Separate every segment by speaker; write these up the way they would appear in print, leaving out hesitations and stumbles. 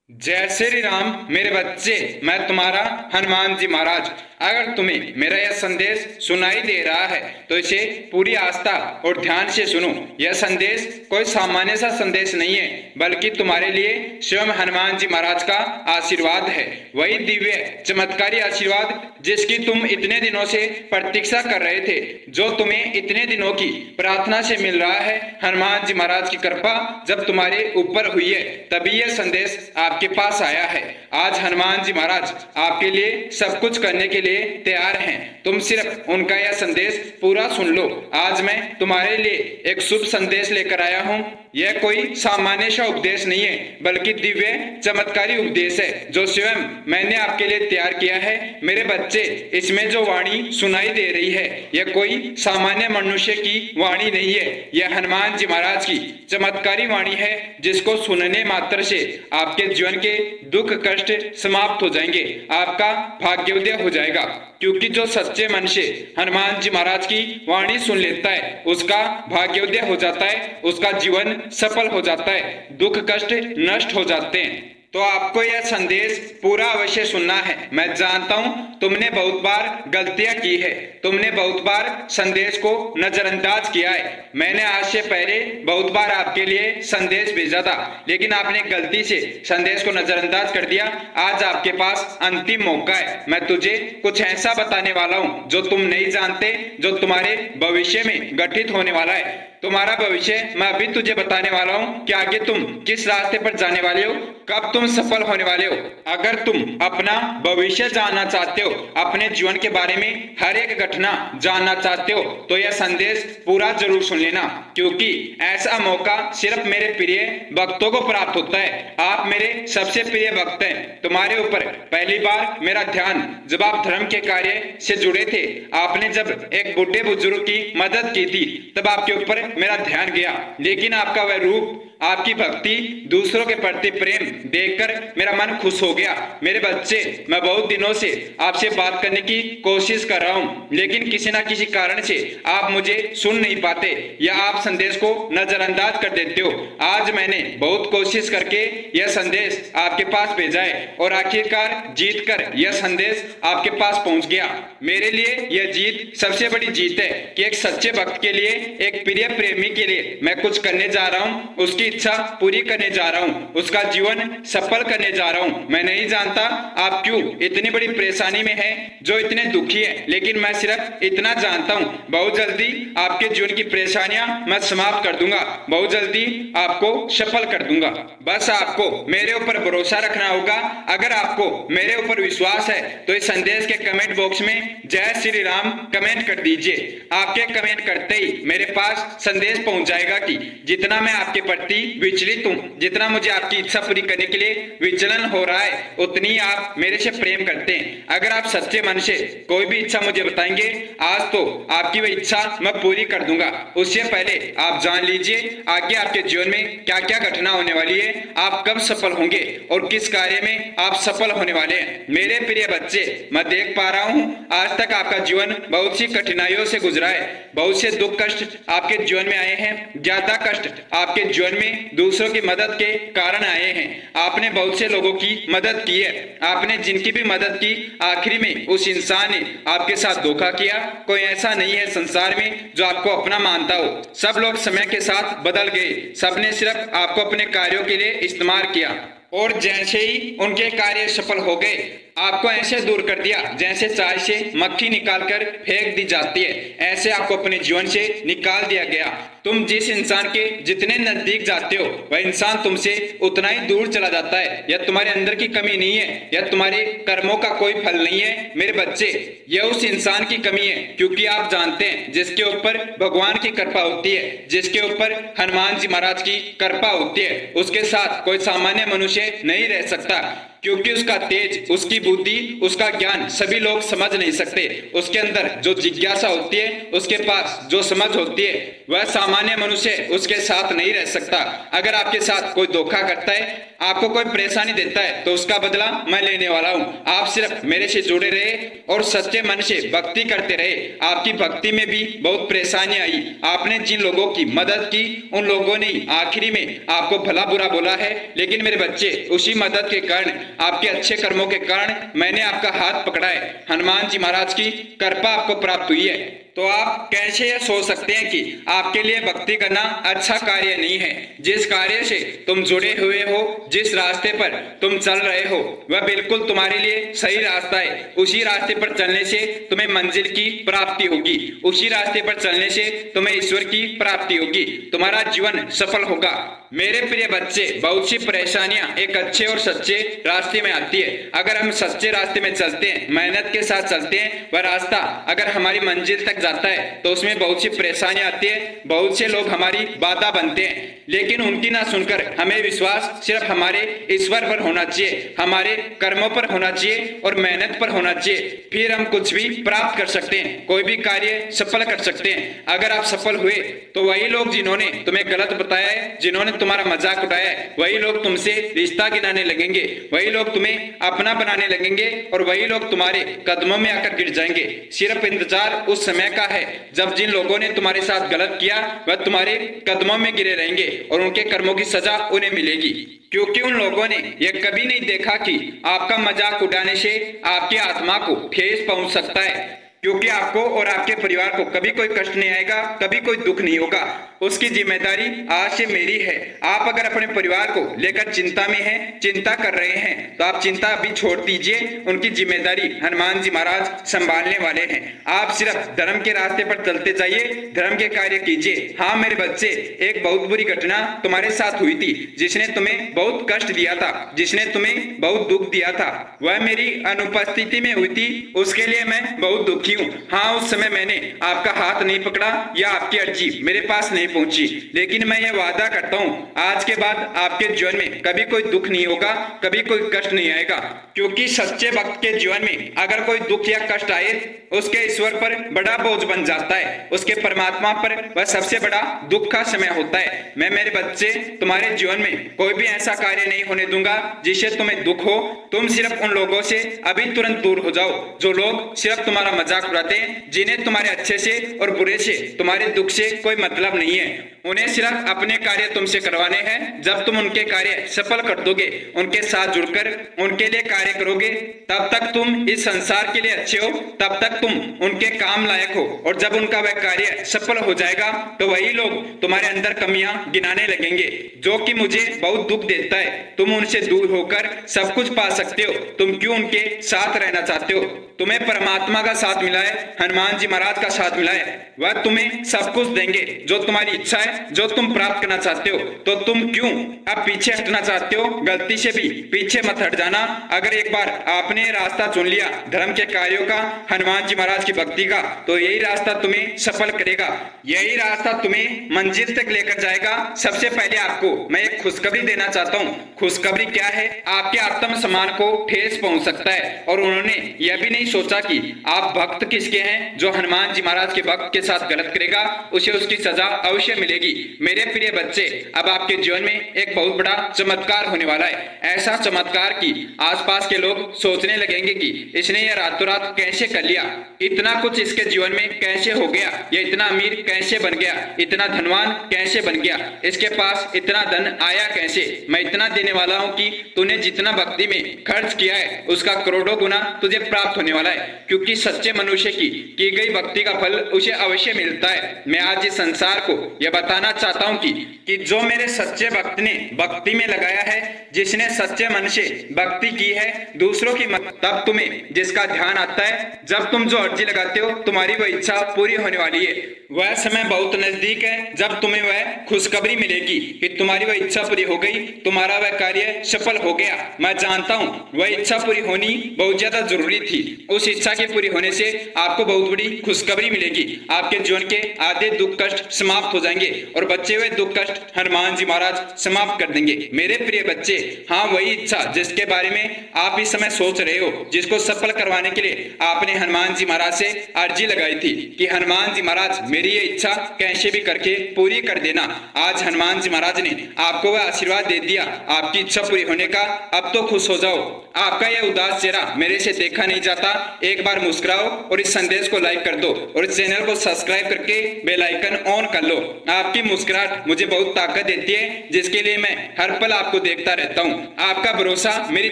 Speaker 1: जय श्री राम मेरे बच्चे। मैं तुम्हारा हनुमान जी महाराज। अगर तुम्हें मेरा यह संदेश सुनाई दे रहा है तो इसे पूरी आस्था और ध्यान से सुनो। यह संदेश कोई सामान्य सा संदेश नहीं है, बल्कि तुम्हारे लिए स्वयं हनुमान जी महाराज का आशीर्वाद है। वही दिव्य चमत्कारी आशीर्वाद जिसकी तुम इतने दिनों से प्रतीक्षा कर रहे थे, जो तुम्हें इतने दिनों की प्रार्थना से मिल रहा है। हनुमान जी महाराज की कृपा जब तुम्हारे ऊपर हुई है, तभी यह संदेश आपके पास आया है। आज हनुमान जी महाराज आपके लिए सब कुछ करने के लिए तैयार हैं। तुम सिर्फ उनका यह संदेश पूरा सुन लो। आज मैं तुम्हारे लिए एक शुभ संदेश लेकर आया हूँ। यह कोई सामान्य सा उपदेश नहीं है, बल्कि दिव्य चमत्कारी उपदेश है, जो स्वयं मैंने आपके लिए तैयार किया है। मेरे बच्चे, इसमें जो वाणी सुनाई दे रही है, यह कोई सामान्य मनुष्य की वाणी नहीं है। यह हनुमान जी महाराज की चमत्कारी वाणी है, जिसको सुनने मात्र से आपके जीवन के दुख कष्ट समाप्त हो जाएंगे, आपका भाग्योदय हो जाएगा। क्योंकि जो सच्चे मन से हनुमान जी महाराज की वाणी सुन लेता है, उसका भाग्योदय हो जाता है, उसका जीवन सफल हो जाता है, दुख कष्ट नष्ट हो जाते हैं। तो आपको यह संदेश पूरा अवश्य सुनना है। मैं जानता हूं तुमने बहुत बार गलतियां की है, तुमने बहुत बार संदेश को नजरअंदाज किया है। मैंने आज से पहले बहुत बार आपके लिए संदेश भेजा था, लेकिन आपने गलती से संदेश को नजरअंदाज कर दिया। आज आपके पास अंतिम मौका है। मैं तुझे कुछ ऐसा बताने वाला हूं जो तुम नहीं जानते, जो तुम्हारे भविष्य में गठित होने वाला है। तुम्हारा भविष्य मैं अभी तुझे बताने वाला हूँ कि आगे तुम किस रास्ते पर जाने वाले हो, कब तुम सफल होने वाले हो। अगर तुम अपना भविष्य जानना चाहते हो, अपने जीवन के बारे में हर एक घटना जानना चाहते हो, तो यह संदेश पूरा जरूर सुन लेना, क्योंकि ऐसा मौका सिर्फ मेरे प्रिय भक्तों को प्राप्त होता है। आप मेरे सबसे प्रिय भक्त हैं। तुम्हारे ऊपर पहली बार मेरा ध्यान जब आप धर्म के कार्य से जुड़े थे, आपने जब एक बूढ़े बुजुर्ग की मदद की थी, तब आपके ऊपर मेरा ध्यान गया। लेकिन आपका वह रूप, आपकी भक्ति, दूसरों के प्रति प्रेम देखकर मेरा मन खुश हो गया। मेरे बच्चे, मैं बहुत दिनों से आपसे बात करने की कोशिश कर रहा हूँ, लेकिन किसी ना किसी कारण से आप मुझे सुन नहीं पाते या आप संदेश को नजरअंदाज कर देते हो। आज मैंने बहुत कोशिश करके यह संदेश आपके पास भेजा है और आखिरकार जीत कर यह संदेश आपके पास पहुंच गया। मेरे लिए यह जीत सबसे बड़ी जीत है कि एक सच्चे भक्त के लिए, एक प्रिय प्रेमी के लिए मैं कुछ करने जा रहा हूँ, उसकी इच्छा पूरी करने जा रहा हूँ, उसका जीवन सफल करने जा रहा हूँ। मैं नहीं जानता आप क्यों इतनी बड़ी परेशानी में हैं, जो इतने दुखी हैं, लेकिन मैं सिर्फ इतना जानता हूँ, बहुत जल्दी आपके जीवन की परेशानियां मैं समाप्त कर दूंगा, बहुत जल्दी आपको सफल कर दूंगा। बस आपको मेरे ऊपर भरोसा रखना होगा। अगर आपको मेरे ऊपर विश्वास है तो इस संदेश के कमेंट बॉक्स में जय श्री राम कमेंट कर दीजिए। आपके कमेंट करते ही मेरे पास संदेश पहुंच जाएगा कि जितना मैं आपके प्रति विचलित हूँ, जितना मुझे आपकी इच्छा पूरी करने के लिए विचलन हो रहा है, उतनी आप मेरे से प्रेम करते हैं। अगर आप सच्चे मन से कोई भी इच्छा मुझे बताएंगे, आज तो आपकी वह इच्छा मैं पूरी कर दूंगा। उससे पहले आप जान लीजिए आगे आपके जीवन में क्या क्या घटना होने वाली है, आप कब सफल होंगे और किस कार्य में आप सफल होने वाले हैं। मेरे प्रिय बच्चे, मैं देख पा रहा हूँ आज तक आपका जीवन बहुत सी कठिनाइयों से गुजरा है, बहुत से दुख कष्ट आपके जीवन में आए हैं। ज्यादा कष्ट आपके जीवन में दूसरों की मदद के कारण आए हैं। आपने बहुत से लोगों की मदद की है, आपने जिनकी भी मदद की, आखिरी में उस इंसान ने आपके साथ धोखा किया। कोई ऐसा नहीं है संसार में जो आपको अपना मानता हो। सब लोग समय के साथ बदल गए, सबने सिर्फ आपको अपने कार्यों के लिए इस्तेमाल किया और जैसे ही उनके कार्य सफल हो गए, आपको ऐसे दूर कर दिया जैसे चाय से मक्खी निकालकर फेंक दी जाती है। ऐसे आपको अपने जीवन से निकाल दिया गया। तुम जिस इंसान के जितने नजदीक जाते हो, वह इंसान तुमसे उतना ही दूर चला जाता है। यह तुम्हारे अंदर की कमी नहीं है, यह तुम्हारे कर्मों का कोई फल नहीं है। मेरे बच्चे, यह उस इंसान की कमी है, क्योंकि आप जानते हैं जिसके ऊपर भगवान की कृपा होती है, जिसके ऊपर हनुमान जी महाराज की कृपा होती है, उसके साथ कोई सामान्य मनुष्य नहीं रह सकता, क्योंकि उसका तेज, उसकी बुद्धि, उसका ज्ञान सभी लोग समझ नहीं सकते। उसके अंदर जो जिज्ञासा होती है, उसके पास जो समझ होती है, वह सामान्य सामान्य मनुष्य उसके साथ नहीं रह सकता। अगर आपके साथ कोई धोखा करता है, आपको कोई परेशानी देता है, तो उसका बदला मैं लेने वाला हूँ। आप सिर्फ मेरे से जुड़े रहे और सच्चे मन से भक्ति करते रहे। आपकी भक्ति में भी बहुत परेशानी आई। आपने जिन लोगों की मदद की, उन लोगों ने आखिरी में आपको भला बुरा बोला है, लेकिन मेरे बच्चे, उसी मदद के कारण, आपके अच्छे कर्मों के कारण मैंने आपका हाथ पकड़ा है। हनुमान जी महाराज की कृपा आपको प्राप्त हुई है। तो आप कैसे यह सोच सकते हैं कि आपके लिए भक्ति करना अच्छा कार्य नहीं है? जिस कार्य से तुम जुड़े हुए हो, जिस रास्ते पर तुम चल रहे हो, वह बिल्कुल तुम्हारे लिए सही रास्ता है। उसी रास्ते पर चलने से तुम्हें मंजिल की प्राप्ति होगी। उसी रास्ते पर चलने से तुम्हें ईश्वर की प्राप्ति होगी। तुम्हारा जीवन सफल होगा। मेरे प्रिय बच्चे, बहुत सी परेशानियां एक अच्छे और सच्चे रास्ते में आती है। अगर हम सच्चे रास्ते में चलते हैं, मेहनत के साथ चलते हैं, वह रास्ता अगर हमारी मंजिल तक जाता है तो उसमें बहुत सी परेशानियां आती है। बहुत से लोग हमारी बाधा बनते हैं, लेकिन उनकी ना सुनकर हमें विश्वास सिर्फ हमारे ईश्वर पर होना चाहिए, हमारे कर्मों पर होना चाहिए और मेहनत पर होना चाहिए। फिर हम कुछ भी प्राप्त कर सकते हैं, कोई भी कार्य सफल कर सकते हैं। अगर आप सफल हुए तो वही लोग जिन्होंने तुम्हें गलत बताया है, जिन्होंने तुम्हारा मजाक उड़ाया है, वही लोग तुमसे रिश्ता गिनाने लगेंगे, वही लोग तुम्हें अपना बनाने लगेंगे और वही लोग तुम्हारे कदमों में आकर गिर जाएंगे। सिर्फ इंतजार उस समय का है जब जिन लोगों ने तुम्हारे साथ गलत किया वह तुम्हारे कदमों में गिरे रहेंगे और उनके कर्मों की सजा उन्हें मिलेगी, क्योंकि उन लोगों ने यह कभी नहीं देखा कि आपका मजाक उड़ाने से आपकी आत्मा को ठेस पहुंच सकता है। क्योंकि आपको और आपके परिवार को कभी कोई कष्ट नहीं आएगा, कभी कोई दुख नहीं होगा। उसकी जिम्मेदारी आज से मेरी है। आप अगर अपने परिवार को लेकर चिंता में हैं, चिंता कर रहे हैं, तो आप चिंता अभी छोड़ दीजिए। उनकी जिम्मेदारी हनुमान जी महाराज संभालने वाले हैं। आप सिर्फ धर्म के रास्ते पर चलते जाइए, धर्म के कार्य कीजिए। हाँ मेरे बच्चे, एक बहुत बुरी घटना तुम्हारे साथ हुई थी, जिसने तुम्हें बहुत कष्ट दिया था, जिसने तुम्हें बहुत दुख दिया था, वह मेरी अनुपस्थिति में हुई थी। उसके लिए मैं बहुत दुखी हूँ। हाँ, उस समय मैंने आपका हाथ नहीं पकड़ा या आपकी अर्जी मेरे पास नहीं पहुंची, लेकिन मैं ये वादा करता हूँ आज के बाद आपके जीवन में कभी कोई दुख नहीं होगा, कभी कोई कष्ट नहीं आएगा। क्योंकि सच्चे भक्त के जीवन में अगर कोई दुख या कष्ट आए, उसके ईश्वर पर बड़ा बोझ बन जाता है, उसके परमात्मा पर वह सबसे बड़ा दुख का समय होता है। मैं मेरे बच्चे, तुम्हारे जीवन में कोई भी ऐसा कार्य नहीं होने दूंगा जिससे तुम्हें दुख हो। तुम सिर्फ उन लोगों से अभी तुरंत दूर हो जाओ जो लोग सिर्फ तुम्हारा मजाक उड़ाते हैं, जिन्हें तुम्हारे अच्छे से और बुरे से, तुम्हारे दुख से कोई मतलब नहीं है। उन्हें सिर्फ अपने कार्य तुमसे करवाने हैं। जब तुम उनके कार्य सफल कर दोगे, उनके साथ जुड़कर उनके लिए कार्य करोगे, तब तक तुम इस संसार के लिए अच्छे हो, तब तक तुम उनके काम लायक हो। और जब उनका वह कार्य सफल हो जाएगा तो वही लोग तुम्हारे अंदर कमियां गिनाने लगेंगे, जो कि मुझे बहुत दुख देता है। तुम उनसे दूर होकर सब कुछ पा सकते हो, तुम क्यों उनके साथ रहना चाहते हो? तुम्हें परमात्मा का साथ मिला है, हनुमान जी महाराज का साथ मिला है, वह तुम्हें सब कुछ देंगे जो तुम्हारी इच्छा है, जो तुम प्राप्त करना चाहते हो। तो तुम क्यों अब पीछे हटना चाहते हो? गलती से भी पीछे मत हट जाना। अगर एक बार आपने रास्ता चुन लिया धर्म के कार्यों का, हनुमान जी महाराज की भक्ति का, तो यही रास्ता तुम्हें सफल करेगा, यही रास्ता तुम्हें मंजिल तक लेकर जाएगा। सबसे पहले आपको मैं एक खुशखबरी देना चाहता हूँ। खुशखबरी क्या है? आपके आत्म सम्मान को ठेस पहुंच सकता है और उन्होंने यह भी नहीं सोचा कि आप भक्त किसके हैं। जो हनुमान जी महाराज के भक्त के साथ गलत करेगा उसे उसकी सजा अवश्य मिलेगी। मेरे प्रिय बच्चे, अब आपके जीवन में एक बहुत बड़ा चमत्कार होने वाला है। ऐसा चमत्कार कि आसपास के लोग सोचने लगेंगे कि इसने यह रातों रात कैसे कर लिया, इतना कुछ इसके जीवन में कैसे हो गया, ये इतना अमीर कैसे बन गया, इतना धनवान कैसे बन गया, इसके पास इतना धन आया कैसे। मैं इतना देने वाला हूँ कि तूने जितना भक्ति में खर्च किया है उसका करोड़ों गुना तुझे प्राप्त होने वाला है। क्योंकि सच्चे मनुष्य की गई भक्ति का फल उसे अवश्य मिलता है। मैं आज इस संसार को यह बताना चाहता हूँ कि जो मेरे सच्चे भक्त ने भक्ति में लगाया है, जिसने सच्चे मन से भक्ति की है दूसरों की तब तुम्हें जिसका ध्यान आता है, जब तुम जो अर्जी लगाते हो तुम्हारी वह इच्छा पूरी होने वाली है। वह समय बहुत नजदीक है जब तुम्हें वह खुशखबरी मिलेगी कि तुम्हारी वह इच्छा पूरी हो गई, तुम्हारा वह कार्य सफल हो गया। मैं जानता हूँ वह इच्छा पूरी होनी बहुत ज्यादा जरूरी थी। उस इच्छा के पूरी होने से आपको बहुत बड़ी खुशखबरी मिलेगी। आपके जीवन के आधे दुख कष्ट समाप्त हो जाएंगे और बचे हुए दुख कष्ट हनुमान जी महाराज समाप्त कर देंगे। मेरे प्रिय बच्चे, हाँ, वही इच्छा जिसके बारे में आप इस समय सोच रहे हो, जिसको सफल करवाने के लिए आपने हनुमान जी महाराज से अर्जी लगाई थी कि हनुमान जी महाराज मेरी ये इच्छा कैसे भी करके पूरी कर देना। आज हनुमान जी महाराज ने आपको वह आशीर्वाद दे दिया आपकी इच्छा पूरी होने का। अब तो खुश हो जाओ। आपका यह उदास चेहरा मेरे से देखा नहीं जाता। एक बार मुस्कुराओ और इस संदेश को लाइक कर दो और इस चैनल को सब्सक्राइब करके बेल आइकन ऑन कर लो। आपकी मुस्कुराहट मुझे बहुत ताकत देती है, जिसके लिए मैं हर पल आपको देखता रहता हूँ। आपका भरोसा मेरी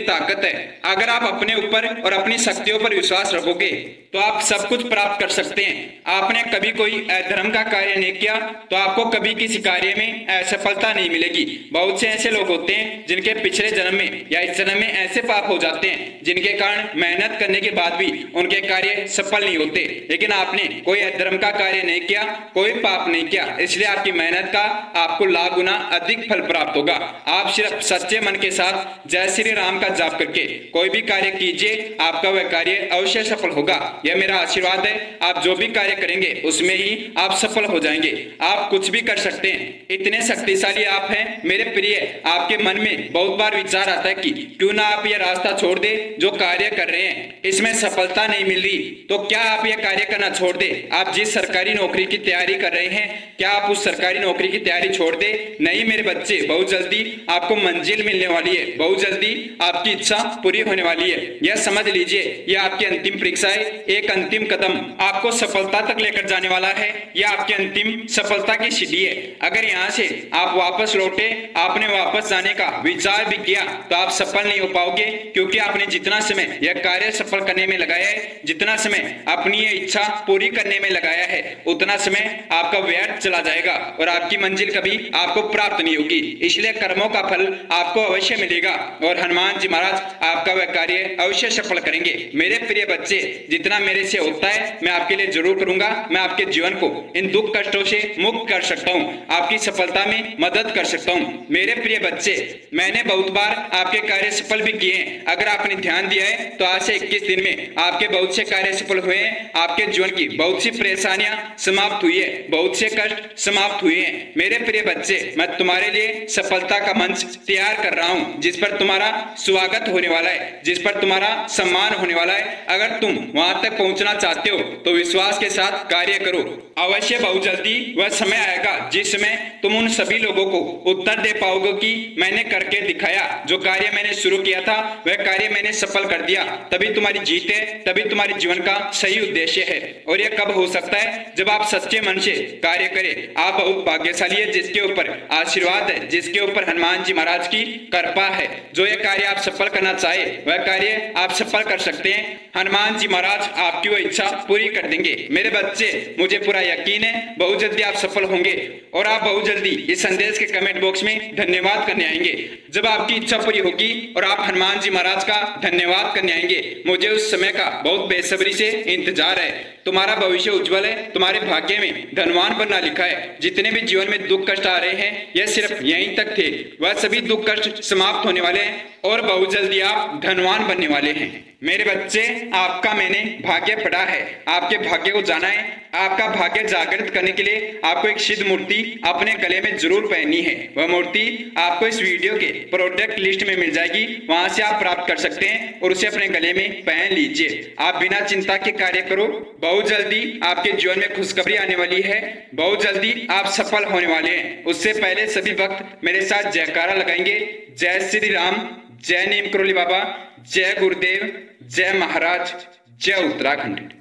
Speaker 1: ताकत है। अगर आप अपने ऊपर और अपनी शक्तियों पर विश्वास रखोगे तो आप सब कुछ प्राप्त कर सकते हैं। आपने कभी कोई अधर्म का कार्य नहीं किया तो आपको कभी किसी कार्य में असफलता नहीं मिलेगी। बहुत से ऐसे लोग होते हैं जिनके पिछले जन्म में या इस जन्म में ऐसे पाप हो जाते हैं जिनके कारण मेहनत करने के बाद भी उनके कार्य सफल नहीं होते। लेकिन आपने कोई अधर्म का कार्य नहीं किया, कोई पाप नहीं किया, इसलिए आपकी मेहनत का आपको लाख गुना अधिक फल प्राप्त होगा। आप सिर्फ सच्चे मन के साथ जय श्री राम का जाप करके कोई भी कार्य कीजिए, आपका वह कार्य अवश्य सफल होगा। यह मेरा आशीर्वाद है। आप जो भी कार्य करेंगे उसमें ही आप सफल हो जाएंगे। आप कुछ भी कर सकते हैं, इतने शक्तिशाली आप हैं। मेरे प्रिय, आपके मन में बहुत बार विचार आता है कि क्यों ना आप यह रास्ता छोड़ दे जो कार्य कर रहे हैं, इसमें सफलता नहीं मिल रही, तो क्या आप यह कार्य करना छोड़ दे। आप जिस सरकारी नौकरी की तैयारी कर रहे हैं, क्या आप उस सरकारी नौकरी की तैयारी छोड़ दे। नहीं मेरे बच्चे, बहुत जल्दी आपको मंजिल मिलने वाली है, बहुत जल्दी आपकी इच्छा पूरी होने वाली है। यह समझ लीजिए, यह आपकी अंतिम परीक्षा है। एक अंतिम कदम आपको सफलता तक लेकर जाने वाला है। यह आपकी अंतिम सफलता की सीढ़ी है। अगर यहाँ से आप वापस लौटे, आपने वापस जाने का विचार भी किया तो आप सफल नहीं हो पाओगे, क्योंकि आपने जितना समय यह कार्य सफल करने में लगाया है, जितना समय अपनी ये इच्छा पूरी करने में लगाया है, उतना समय आपका व्यर्थ चला जाएगा और आपकी मंजिल कभी आपको प्राप्त नहीं होगी। इसलिए कर्मों का फल आपको अवश्य मिलेगा और हनुमान जी महाराज आपका वह कार्य अवश्य सफल करेंगे। मेरे प्रिय बच्चे, जितना मेरे से होता है मैं आपके लिए जरूर करूंगा। मैं आपके जीवन को इन दुख कष्टों से मुक्त कर सकता हूँ, आपकी सफलता में मदद कर सकता हूँ। मेरे प्रिय बच्चे, मैंने बहुत बार आपके कार्य सफल भी किए हैं। अगर आपने ध्यान दिया है तो आज से 21 दिन में आपके बहुत से कार्य सफल हुए हैं। आपके जीवन की बहुत सी परेशानियां समाप्त हुई है, बहुत से कष्ट समाप्त हुए हैं। मेरे प्रिय बच्चे, मैं तुम्हारे लिए सफलता का मंच तैयार कर रहा हूँ, जिस पर तुम्हारा स्वागत होने वाला है, जिस पर तुम्हारा सम्मान होने वाला है। अगर तुम वहां तक पहुंचना चाहते हो तो विश्वास के साथ कार्य करो। अवश्य बहुत जल्दी वह समय आएगा जिसमें तुम उन सभी लोगों को उत्तर दे पाओगे कि मैंने करके दिखाया, जो कार्य मैंने शुरू किया था वह कार्य मैंने सफल कर दिया। तभी तुम्हारी जीत है, तभी तुम्हारे जीवन का सही उद्देश्य है। और यह कब हो सकता है? जब आप सच्चे मन से कार्य करें। आप बहुत भाग्यशाली है जिसके ऊपर आशीर्वाद है, जिसके ऊपर हनुमान जी महाराज की कृपा है। जो यह कार्य आप सफल करना चाहे वह कार्य आप सफल कर सकते हैं। हनुमान जी महाराज आपकी वह इच्छा पूरी कर देंगे। मेरे बच्चे, मुझे पूरा यकीन है बहुत जल्दी आप सफल होंगे और आप बहुत जल्दी इस संदेश के कमेंट बॉक्स में धन्यवाद करने आएंगे। जब आपकी इच्छा पूरी होगी और आप हनुमान जी महाराज का धन्यवाद करने आएंगे, मुझे उस समय का बहुत बेसब्री से इंतजार है। तुम्हारा भविष्य उज्जवल है, तुम्हारे भाग्य में धनवान बनना लिखा है। जितने भी जीवन में दुख कष्ट आ रहे हैं यह सिर्फ यहीं तक थे, वह सभी दुख कष्ट समाप्त होने वाले हैं और बहुत जल्दी आप धनवान बनने वाले हैं। मेरे बच्चे, आपका मैंने भाग्य पढ़ा है, आपके भाग्य को जाना है। आपका भाग्य जागृत करने के लिए आपको एक सिद्ध मूर्ति अपने गले में जरूर पहननी है। वह मूर्ति आपको इस वीडियो के प्रोडक्ट लिस्ट में मिल जाएगी, वहां से आप प्राप्त कर सकते हैं और उसे अपने गले में पहन लीजिए। आप बिना चिंता के कार्य करो, बहुत जल्दी आपके जीवन में खुशखबरी आने वाली है, बहुत जल्दी आप सफल होने वाले हैं। उससे पहले सभी भक्त मेरे साथ जयकारा लगाएंगे। जय श्री राम, जय नीम करोली बाबा, जय गुरुदेव, जय महाराज, जय उत्तराखंड।